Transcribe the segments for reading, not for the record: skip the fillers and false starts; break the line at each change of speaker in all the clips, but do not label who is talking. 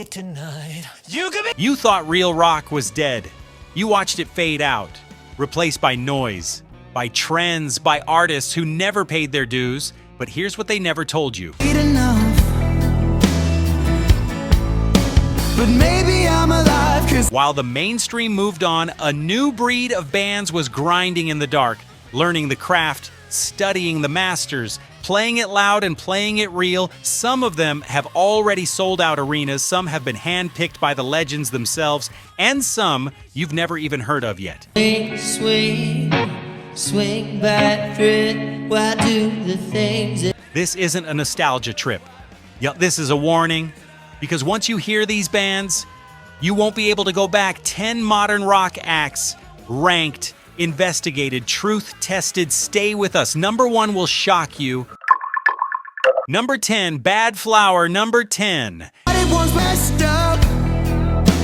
it tonight.
You thought real rock was dead. You watched it fade out, replaced by noise, by trends, by artists who never paid their dues. But here's what they never told you.
But maybe I'm alive 'cause
While the mainstream moved on, a new breed of bands was grinding in the dark, learning the craft, studying the masters, playing it loud and playing it real. Some of them have already sold out arenas, some have been handpicked by the legends themselves, and some you've never even heard of yet.
Swing back through, why do the things that...
This isn't a nostalgia trip. Yeah, this is a warning, because once you hear these bands, you won't be able to go back. 10 modern rock acts, ranked, investigated, truth-tested. Stay with us. Number 1 will shock you. Number 10, Bad Flower. Number 10.
it was messed up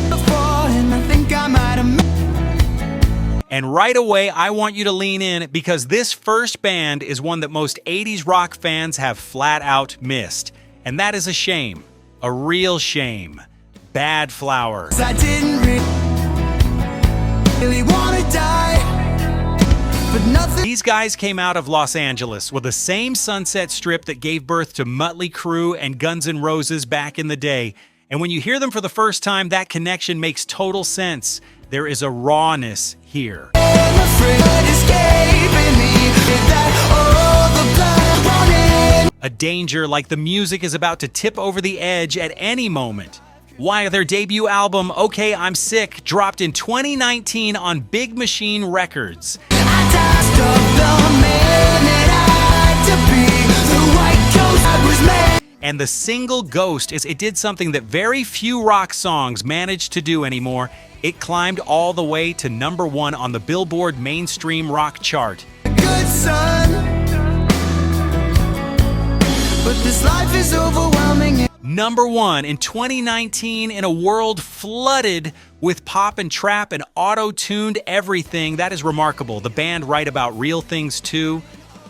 before, and I think I might have.
And right away, I want you to lean in because this first band is one that most 80s rock fans have flat out missed. And that is a shame. A real shame. Bad Flower.
I didn't really want to die, but nothing.
These guys came out of Los Angeles with the same Sunset Strip that gave birth to Mötley Crüe and Guns N' Roses back in the day. And when you hear them for the first time, that connection makes total sense. There is a rawness here.
I'm afraid of escaping me. Is that all the blood running?
A danger like the music is about to tip over the edge at any moment. Why their debut album, Okay, I'm Sick, dropped in 2019 on Big Machine Records.
I touched up the man that I had to be. The white coat I was made.
And the single Ghost it did something that very few rock songs manage to do anymore. It climbed all the way to number 1 on the Billboard mainstream rock chart.
Good son, but this life is overwhelming.
Number 1 in 2019 in a world flooded with pop and trap and auto-tuned everything. That is remarkable. The band write about real things too.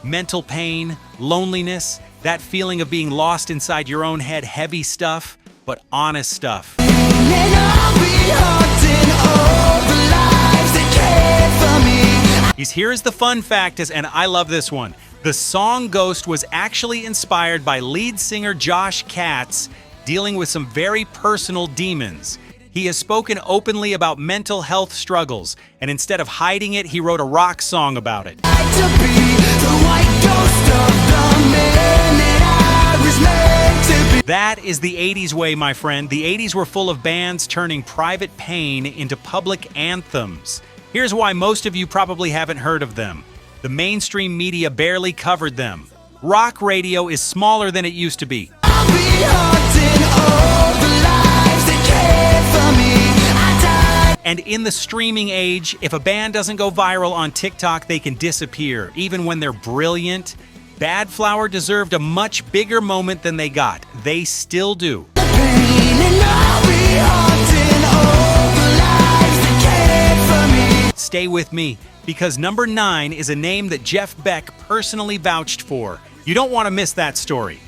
Mental pain, loneliness, that feeling of being lost inside your own head. Heavy stuff, but honest stuff.
And I'll be haunting all the lives that cared for me.
Here's the fun fact, and I love this one. The song Ghost was actually inspired by lead singer Josh Katz dealing with some very personal demons. He has spoken openly about mental health struggles, and instead of hiding it, he wrote a rock song about it.
To be the white ghost of the man that I was meant to be.
That is the 80s way, my friend. The 80s were full of bands turning private pain into public anthems. Here's why most of you probably haven't heard of them. The mainstream media barely covered them. Rock radio is smaller than it used to be.
I'll be haunting all the lives that cared for me. I died.
And in the streaming age, if a band doesn't go viral on TikTok, they can disappear, even when they're brilliant. Bad Flower deserved a much bigger moment than they got. They still do.
The pain, and I'll be haunting all the lives that cared for me.
Stay with me, because number 9 is a name that Jeff Beck personally vouched for. You don't want to miss that story.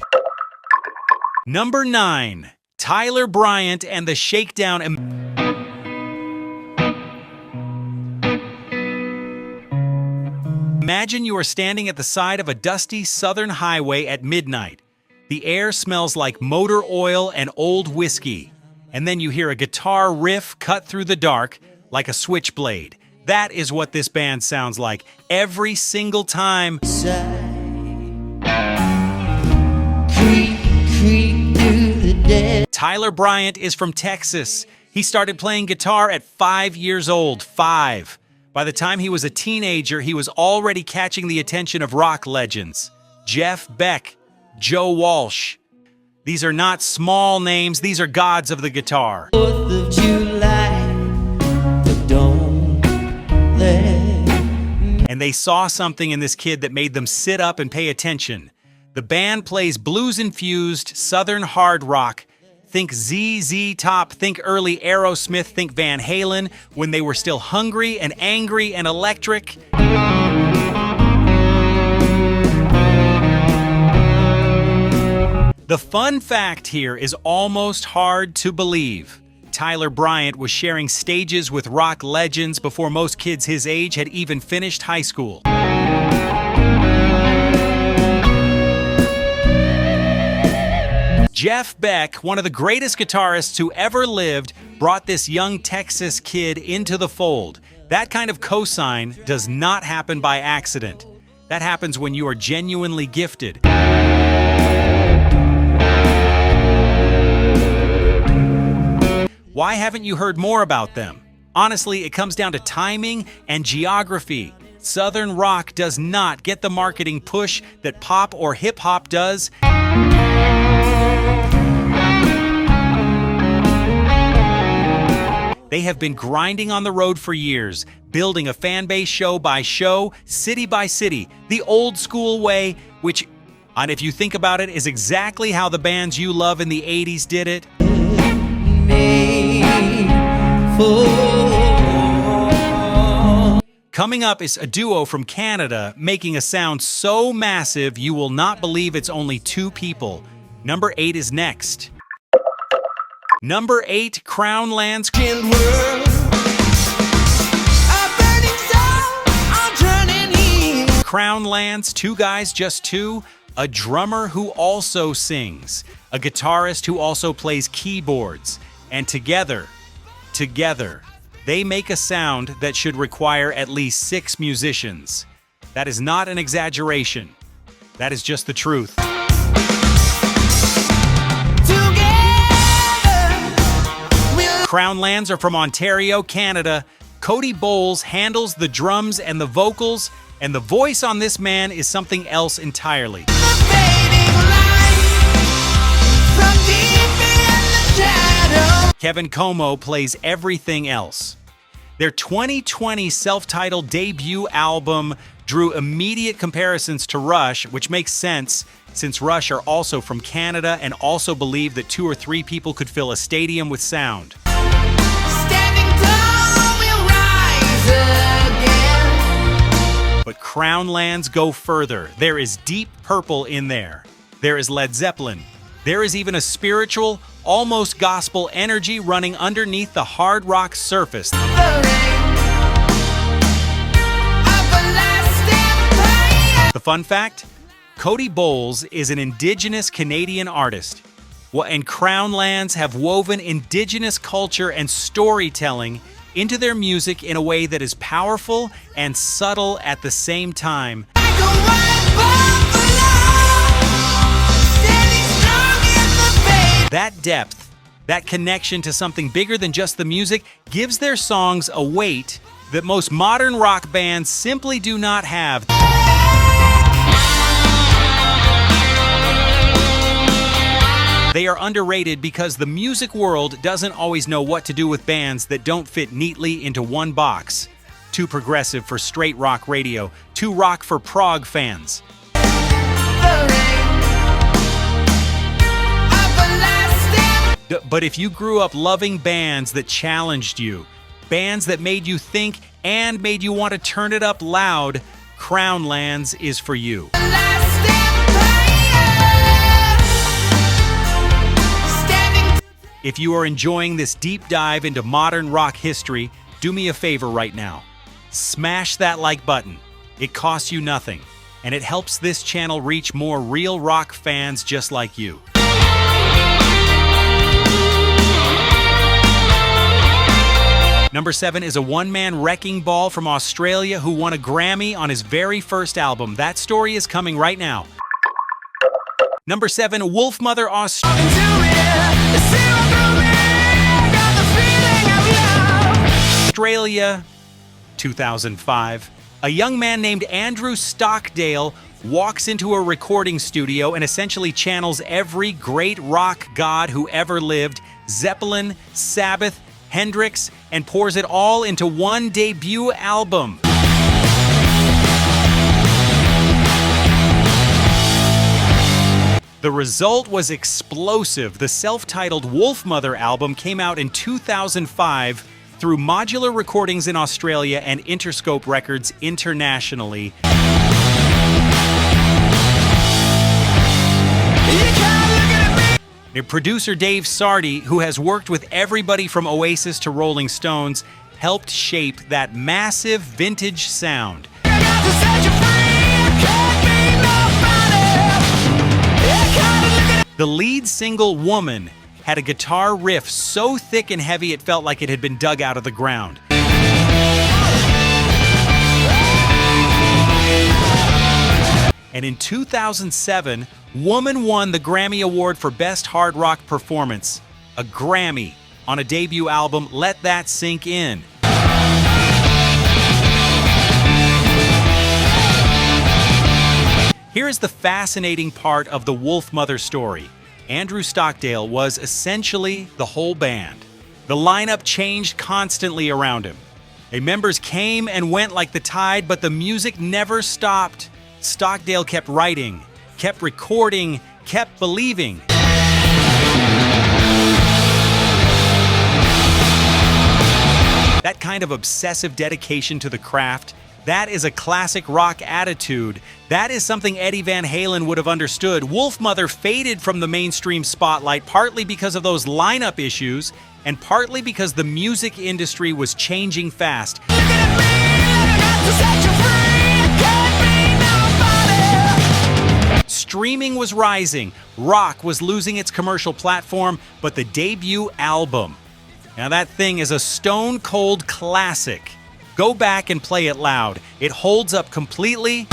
Number 9, Tyler Bryant and the Shakedown. Imagine you are standing at the side of a dusty southern highway at midnight. The air smells like motor oil and old whiskey. And then you hear a guitar riff cut through the dark like a switchblade. That is what this band sounds like every single time. Tyler Bryant is from Texas. He started playing guitar at 5 years old. 5. By the time he was a teenager, he was already catching the attention of rock legends. Jeff Beck, Joe Walsh. These are not small names, these are gods of the guitar.
4th of July, but don't let...
And they saw something in this kid that made them sit up and pay attention. The band plays blues-infused southern hard rock. Think ZZ Top, think early Aerosmith, think Van Halen, when they were still hungry and angry and electric. The fun fact here is almost hard to believe. Tyler Bryant was sharing stages with rock legends before most kids his age had even finished high school. Jeff Beck, one of the greatest guitarists who ever lived, brought this young Texas kid into the fold. That kind of cosign does not happen by accident. That happens when you are genuinely gifted. Why haven't you heard more about them? Honestly, it comes down to timing and geography. Southern rock does not get the marketing push that pop or hip-hop does. They have been grinding on the road for years, building a fan base show by show, city by city, the old school way, which, and if you think about it, is exactly how the bands you love in the 80s did it. Coming up is a duo from Canada making a sound so massive you will not believe it's only two people. Number 8 is next. Number 8, Crown Lands. Crown Lands, two guys, just two. A drummer who also sings. A guitarist who also plays keyboards. And together, they make a sound that should require at least 6 musicians. That is not an exaggeration. That is just the truth. Crown Lands are from Ontario, Canada. Cody Bowles handles the drums and the vocals, and the voice on this man is something else entirely. Kevin Como plays everything else. Their 2020 self-titled debut album drew immediate comparisons to Rush, which makes sense since Rush are also from Canada and also believe that 2 or 3 people could fill a stadium with sound. But Crown Lands go further. There is Deep Purple in there. There is Led Zeppelin. There is even a spiritual, almost gospel energy running underneath the hard rock surface. The fun fact? Cody Bowles is an Indigenous Canadian artist. And Crown Lands have woven Indigenous culture and storytelling into their music in a way that is powerful and subtle at the same time. That depth, that connection to something bigger than just the music, gives their songs a weight that most modern rock bands simply do not have. They are underrated because the music world doesn't always know what to do with bands that don't fit neatly into one box. Too progressive for straight rock radio, too rock for prog fans. But if you grew up loving bands that challenged you, bands that made you think and made you want to turn it up loud, Crown Lands is for you. If you are enjoying this deep dive into modern rock history, do me a favor right now. Smash that like button. It costs you nothing, and it helps this channel reach more real rock fans just like you. Number 7 is a one-man wrecking ball from Australia who won a Grammy on his very first album. That story is coming right now. Number 7, Wolfmother Australia, 2005. A young man named Andrew Stockdale walks into a recording studio and essentially channels every great rock god who ever lived, Zeppelin, Sabbath, Hendrix, and pours it all into one debut album. The result was explosive. The self-titled Wolfmother album came out in 2005 through Modular Recordings in Australia and Interscope Records internationally. Their producer Dave Sardy, who has worked with everybody from Oasis to Rolling Stones, helped shape that massive vintage sound. The lead single, Woman, had a guitar riff so thick and heavy it felt like it had been dug out of the ground. And in 2007, Woman won the Grammy Award for Best Hard Rock Performance, a Grammy, on a debut album. Let that sink in. Here is the fascinating part of the Wolfmother story. Andrew Stockdale was essentially the whole band. The lineup changed constantly around him. Members came and went like the tide, but the music never stopped. Stockdale kept writing, kept recording, kept believing. That kind of obsessive dedication to the craft, that is a classic rock attitude. That is something Eddie Van Halen would have understood. Wolfmother faded from the mainstream spotlight partly because of those lineup issues and partly because the music industry was changing fast. Streaming was rising, rock was losing its commercial platform, but the debut album, now that thing is a stone-cold classic. Go back and play it loud. It holds up completely.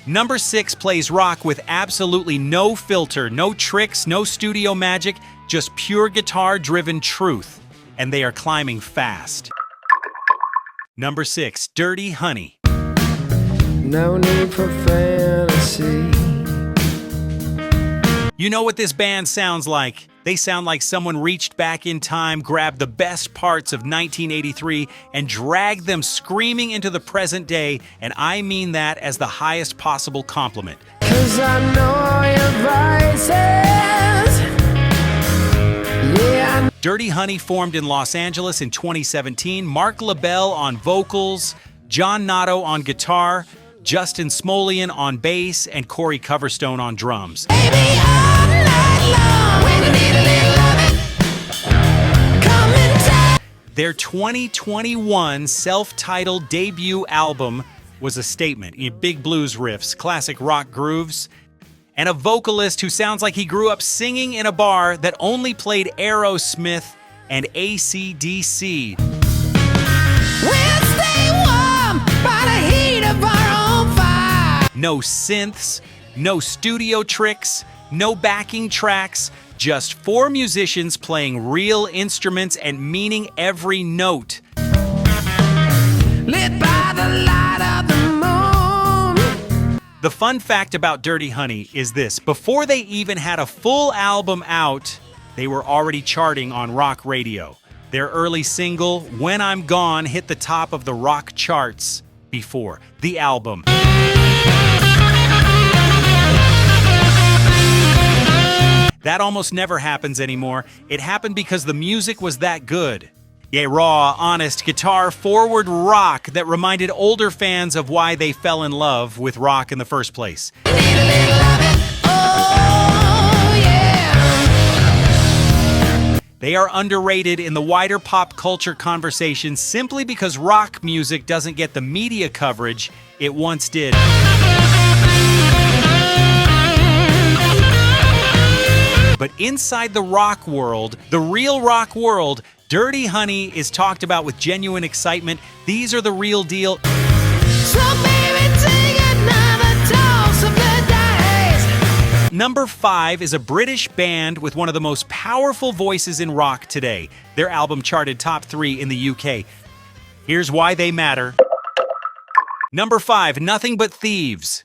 Number 6 plays rock with absolutely no filter, no tricks, no studio magic, just pure guitar-driven truth. And they are climbing fast. Number 6, Dirty Honey.
No need for fantasy.
You know what this band sounds like? They sound like someone reached back in time, grabbed the best parts of 1983, and dragged them screaming into the present day, and I mean that as the highest possible compliment.
'Cause I know your vices. Yeah.
Dirty Honey formed in Los Angeles in 2017. Mark LaBelle on vocals, John Nato on guitar, Justin Smolian on bass, and Corey Coverstone on drums.
Baby, all night long, when you need a little loving, come and take.
Their 2021 self-titled debut album was a statement. Big blues riffs, classic rock grooves, and a vocalist who sounds like he grew up singing in a bar that only played Aerosmith and AC/DC.
We'll stay warm by the heat of our own fire.
No synths, no studio tricks, no backing tracks, just 4 musicians playing real instruments and meaning every note.
Lit by the light of the moon.
The fun fact about Dirty Honey is this: before they even had a full album out, they were already charting on rock radio. Their early single, When I'm Gone, hit the top of the rock charts before the album. That almost never happens anymore. It happened because the music was that good. Yeah, raw, honest, guitar-forward rock that reminded older fans of why they fell in love with rock in the first place.
Need a little loving. Oh, yeah.
They are underrated in the wider pop culture conversation simply because rock music doesn't get the media coverage it once did. But inside the rock world, the real rock world, Dirty Honey is talked about with genuine excitement. These are the real deal.
So baby, take another toast of the days.
Number 5 is a British band with one of the most powerful voices in rock today. Their album charted top 3 in the UK. Here's why they matter. Number 5, Nothing But Thieves.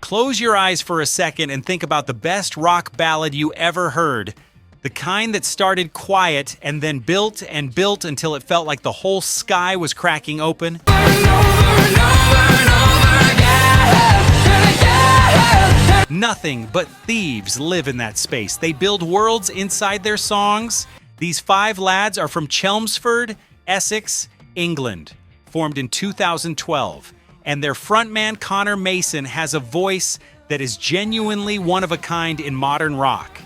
Close your eyes for a second and think about the best rock ballad you ever heard. The kind that started quiet and then built and built until it felt like the whole sky was cracking open. Nothing But Thieves live in that space. They build worlds inside their songs. These 5 lads are from Chelmsford, Essex, England, formed in 2012, and their frontman Connor Mason has a voice that is genuinely one of a kind in modern rock.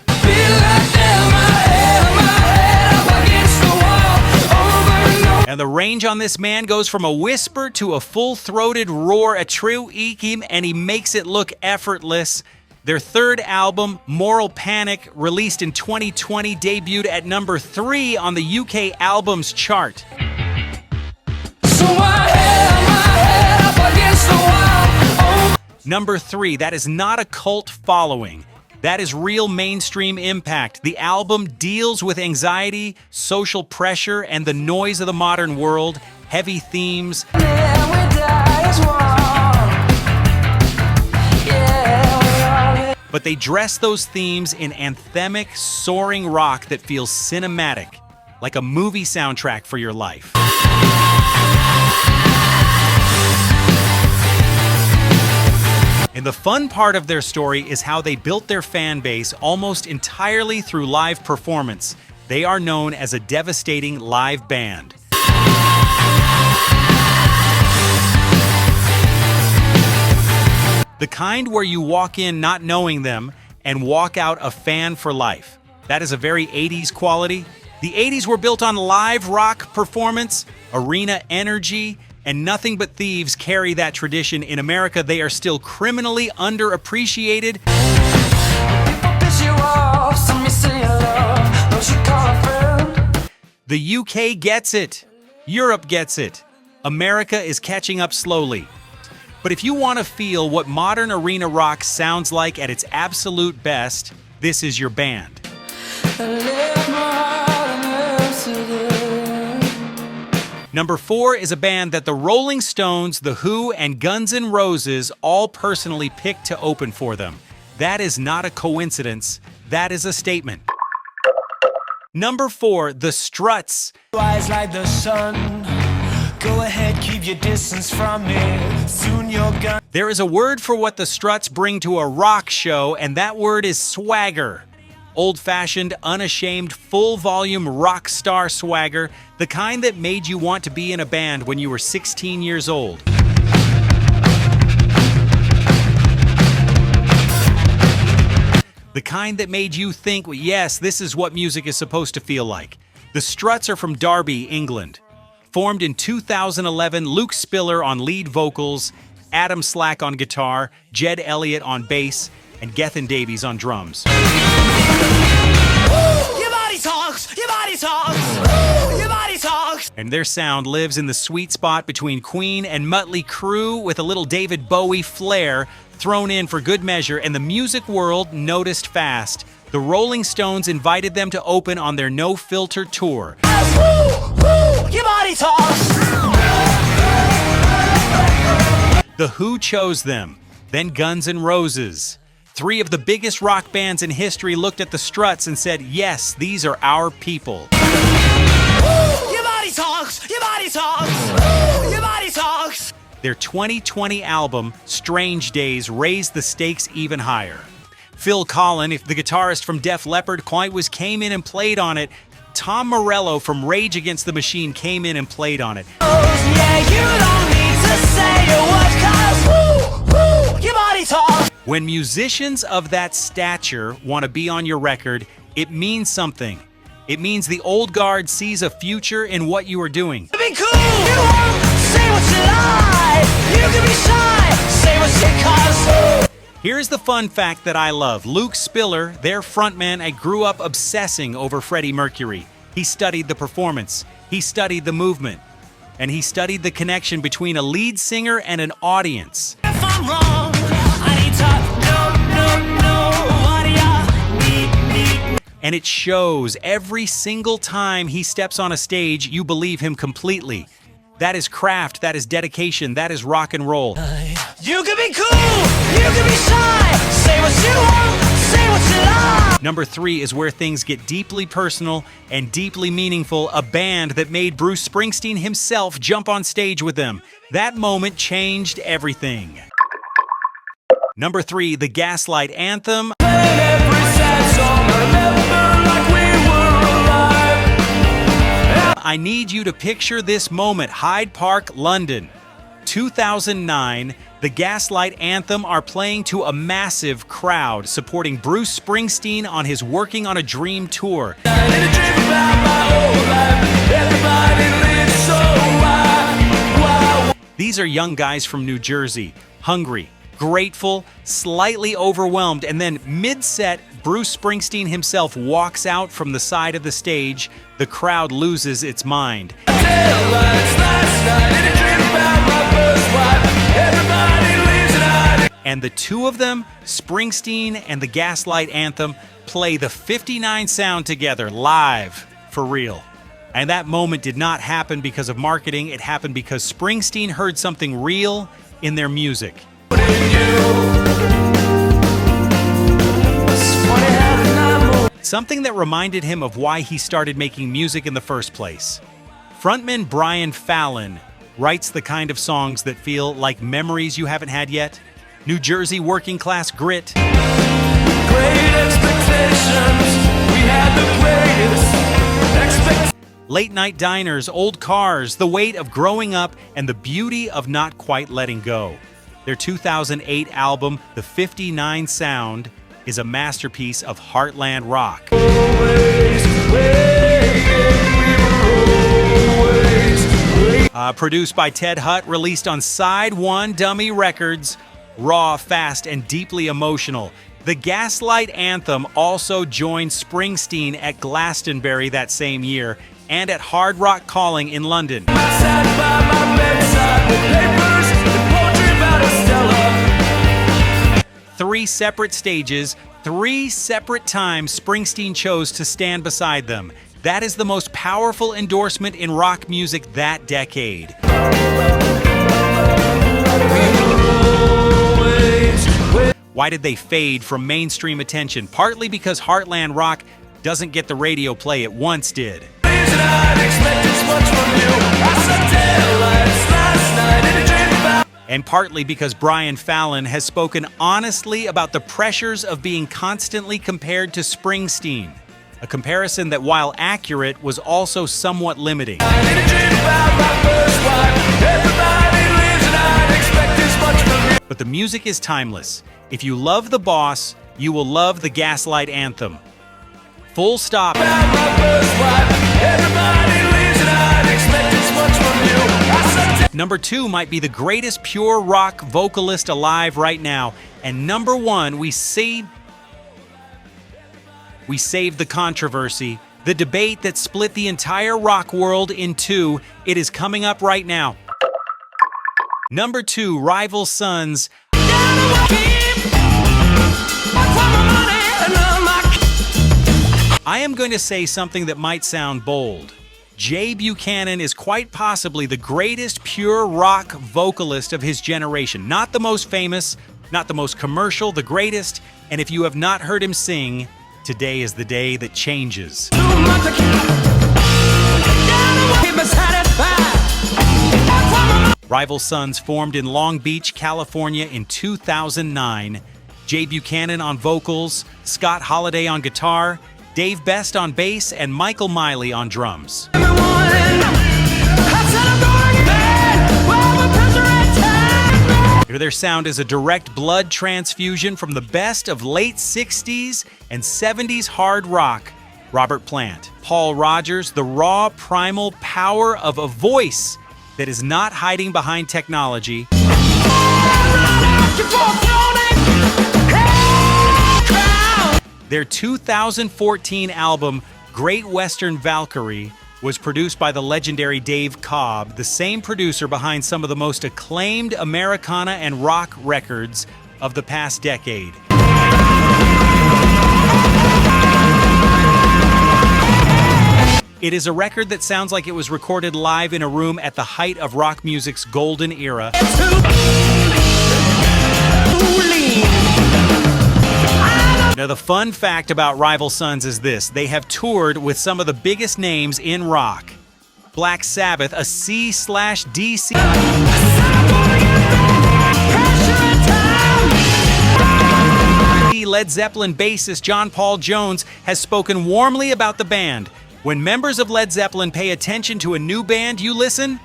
And the range on this man goes from a whisper to a full-throated roar, a true ekim, and he makes it look effortless. Their third album, Moral Panic, released in 2020, debuted at number 3 on the UK Albums chart.
So I held my head up against the wall.
Number 3, that is not a cult following. That is real mainstream impact. The album deals with anxiety, social pressure, and the noise of the modern world, heavy themes. But they dress those themes in anthemic, soaring rock that feels cinematic, like a movie soundtrack for your life. And the fun part of their story is how they built their fan base almost entirely through live performance. They are known as a devastating live band. The kind where you walk in not knowing them and walk out a fan for life. That is a very 80s quality. The 80s were built on live rock performance, arena energy, and Nothing But Thieves carry that tradition. In America, they are still criminally underappreciated. The UK gets it. Europe gets it. America is catching up slowly. But if you want to feel what modern arena rock sounds like at its absolute best, this is your band. Number 4 is a band that the Rolling Stones, The Who, and Guns N' Roses all personally picked to open for them. That is not a coincidence. That is a statement. Number 4, The Struts.
Eyes like the sun. Go ahead, keep your distance from me. Soon you're gone.
There is a word for what the Struts bring to a rock show, and that word is swagger. Old-fashioned, unashamed, full-volume rock star swagger, the kind that made you want to be in a band when you were 16 years old. The kind that made you think, well, yes, this is what music is supposed to feel like. The Struts are from Derby, England. Formed in 2011, Luke Spiller on lead vocals, Adam Slack on guitar, Jed Elliott on bass, and Gethin Davies on drums.
Your body talks, your body talks, your body talks.
And their sound lives in the sweet spot between Queen and Mötley Crüe, with a little David Bowie flair thrown in for good measure, and the music world noticed fast. The Rolling Stones invited them to open on their No Filter tour.
Your body talks.
The Who chose them, then Guns N' Roses. 3 of the biggest rock bands in history looked at the Struts and said, yes, these are our people.
Your body talks, your body talks, your body talks.
Their 2020 album, Strange Days, raised the stakes even higher. Phil Collen, the guitarist from Def Leppard, came in and played on it. Tom Morello from Rage Against the Machine came in and played on it.
Yeah, you don't need to say a word, 'cause your body talks.
When musicians of that stature want to be on your record, it means something. It means the old guard sees a future in what you are doing.
Be cool. You won't say what you like. You can be shy. Say what you cause.
Here's the fun fact that I love. Luke Spiller, their frontman, I grew up obsessing over Freddie Mercury. He studied the performance, he studied the movement, and he studied the connection between a lead singer and an audience.
If I'm wrong, I need to know what you need.
And it shows. Every single time he steps on a stage, you believe him completely. That is craft, that is dedication, that is rock and roll.
You can be cool, you can be shy. Say what you want, say what you like.
Number 3 is where things get deeply personal and deeply meaningful. A band that made Bruce Springsteen himself jump on stage with them. That moment changed everything. Number 3, the Gaslight Anthem. I need you to picture this moment. Hyde Park, London. 2009, the Gaslight Anthem are playing to a massive crowd, supporting Bruce Springsteen on his Working on a Dream tour. These are young guys from New Jersey, hungry, grateful, slightly overwhelmed, and then mid-set, Bruce Springsteen himself walks out from the side of the stage. The crowd loses its mind. And the two of them, Springsteen and the Gaslight Anthem, play the 59 sound together live, for real. And that moment did not happen because of marketing. It happened because Springsteen heard something real in their music. Something that reminded him of why he started making music in the first place. Frontman Brian Fallon writes the kind of songs that feel like memories you haven't had yet. New Jersey working class grit.
Great expectations, we had the greatest expectations.
Late night diners, old cars, the weight of growing up, and the beauty of not quite letting go. Their 2008 album, The 59 Sound, is a masterpiece of heartland rock. Produced by Ted Hutt, released on Side 1 Dummy Records. Raw, fast, and deeply emotional. The Gaslight Anthem also joined Springsteen at Glastonbury that same year and at Hard Rock Calling in London. Three separate stages, 3 separate times Springsteen chose to stand beside them. That is the most powerful endorsement in rock music that decade. Why did they fade from mainstream attention? Partly because Heartland Rock doesn't get the radio play it once did. And partly because Brian Fallon has spoken honestly about the pressures of being constantly compared to Springsteen. A comparison that, while accurate, was also somewhat limiting. But the music is timeless. If you love the boss, you will love the Gaslight Anthem. Full stop. Number 2 might be the greatest pure rock vocalist alive right now. And number 1, we saved the controversy, the debate that split the entire rock world in two. It is coming up right now. Number 2, Rival Sons. I am going to say something that might sound bold. Jay Buchanan is quite possibly the greatest pure rock vocalist of his generation. Not the most famous, not the most commercial, the greatest. And if you have not heard him sing, today is the day that changes. Rival Sons formed in Long Beach, California in 2009. Jay Buchanan on vocals, Scott Holliday on guitar, Dave Best on bass, and Michael Miley on drums. Their sound is a direct blood transfusion from the best of late 60s and 70s hard rock. Robert Plant, Paul Rogers, the raw, primal power of a voice that is not hiding behind technology. Their 2014 album, Great Western Valkyrie, was produced by the legendary Dave Cobb, the same producer behind some of the most acclaimed Americana and rock records of the past decade. It is a record that sounds like it was recorded live in a room at the height of rock music's golden era. Now, the fun fact about Rival Sons is this: they have toured with some of the biggest names in rock. Black Sabbath, a C/DC. Led Zeppelin bassist John Paul Jones has spoken warmly about the band. When members of Led Zeppelin pay attention to a new band you listen,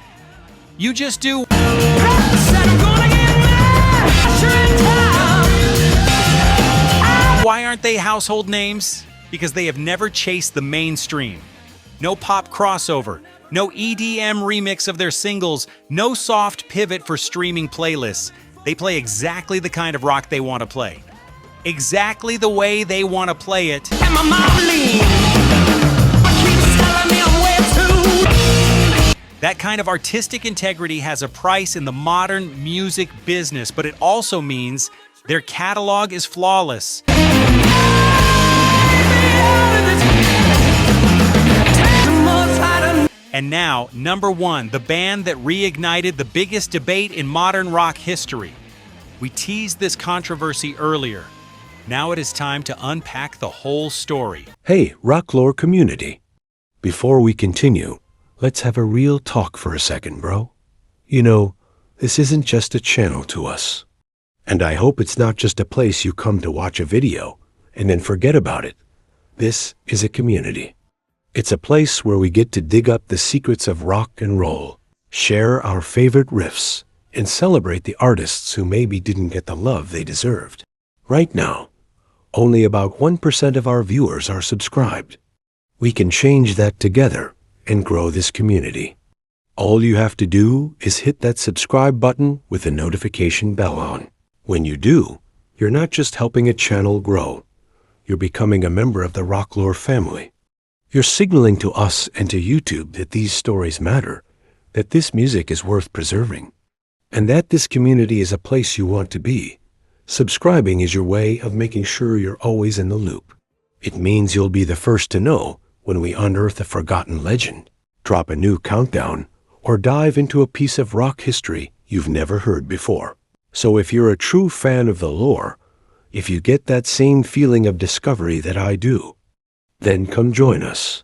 you just do. Why aren't they household names? Because they have never chased the mainstream. No pop crossover, no EDM remix of their singles, no soft pivot for streaming playlists. They play exactly the kind of rock they want to play. Exactly the way they want to play it. That kind of artistic integrity has a price in the modern music business, but it also means their catalog is flawless. And now, number one, the band that reignited the biggest debate in modern rock history. We teased this controversy earlier. Now it is time to unpack the whole story.
Hey, Rocklore community. Before we continue, let's have a real talk for a second, bro. You know, this isn't just a channel to us. And I hope it's not just a place you come to watch a video and then forget about it. This is a community. It's a place where we get to dig up the secrets of rock and roll, share our favorite riffs, and celebrate the artists who maybe didn't get the love they deserved. Right now, only about 1% of our viewers are subscribed. We can change that together and grow this community. All you have to do is hit that subscribe button with the notification bell on. When you do, you're not just helping a channel grow, you're becoming a member of the Rocklore family. You're signaling to us and to YouTube that these stories matter, that this music is worth preserving, and that this community is a place you want to be. Subscribing is your way of making sure you're always in the loop. It means you'll be the first to know when we unearth a forgotten legend, drop a new countdown, or dive into a piece of rock history you've never heard before. So if you're a true fan of the lore, if you get that same feeling of discovery that I do, then come join us.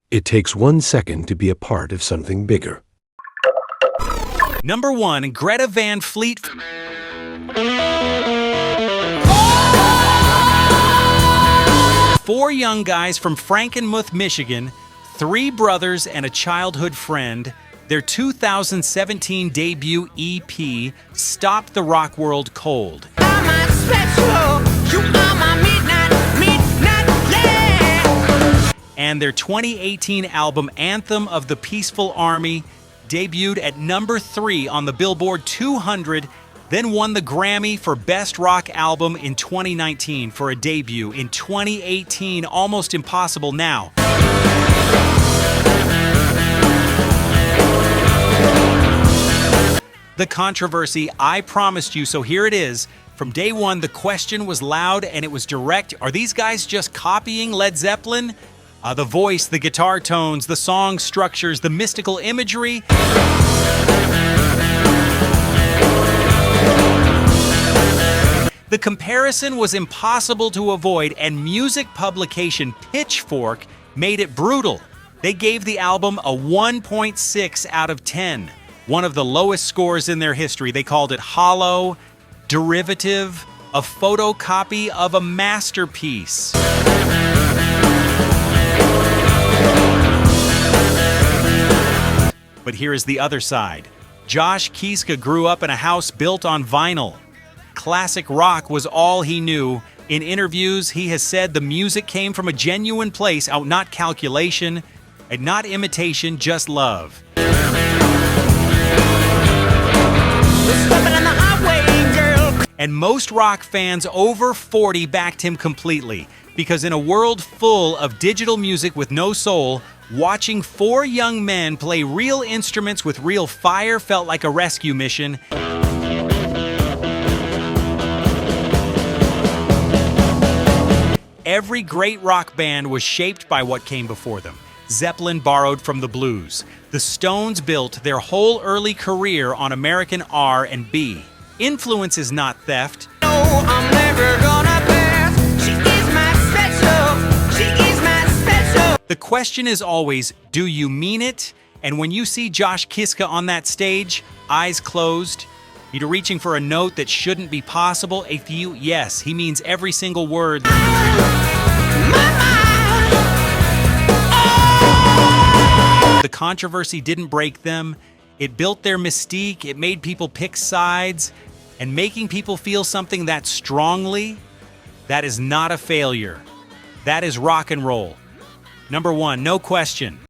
It takes 1 second to be a part of something bigger.
Number one, Greta Van Fleet. Four young guys from Frankenmuth, Michigan, three brothers and a childhood friend. Their 2017 debut EP stopped the rock world cold. And their 2018 album Anthem of the Peaceful Army debuted at number 3 on the Billboard 200, then won the Grammy for Best Rock Album in 2019 for a debut in 2018. Almost impossible now. The controversy I promised you, so here it is. From day one, the question was loud and it was direct. Are these guys just copying Led Zeppelin? The voice, the guitar tones, the song structures, the mystical imagery. The comparison was impossible to avoid, and music publication Pitchfork made it brutal. They gave the album a 1.6 out of 10, one of the lowest scores in their history. They called it hollow, derivative, a photocopy of a masterpiece. But here is the other side. Josh Kiszka grew up in a house built on vinyl. Classic rock was all he knew. In interviews, he has said the music came from a genuine place, not calculation, and not imitation, just love. And most rock fans over 40 backed him completely, because in a world full of digital music with no soul, watching four young men play real instruments with real fire felt like a rescue mission. Every great rock band was shaped by what came before them. Zeppelin borrowed from the blues. The Stones built their whole early career on American R&B. Influence is not theft.
No, I'm never gonna pass. She is my special. She is my special.
The question is always, do you mean it? And when you see Josh Kiszka on that stage, eyes closed, you're reaching for a note that shouldn't be possible. Yes, he means every single word.
My, oh.
The controversy didn't break them. It built their mystique. It made people pick sides. And making people feel something that strongly, that is not a failure. That is rock and roll. Number 1, no question.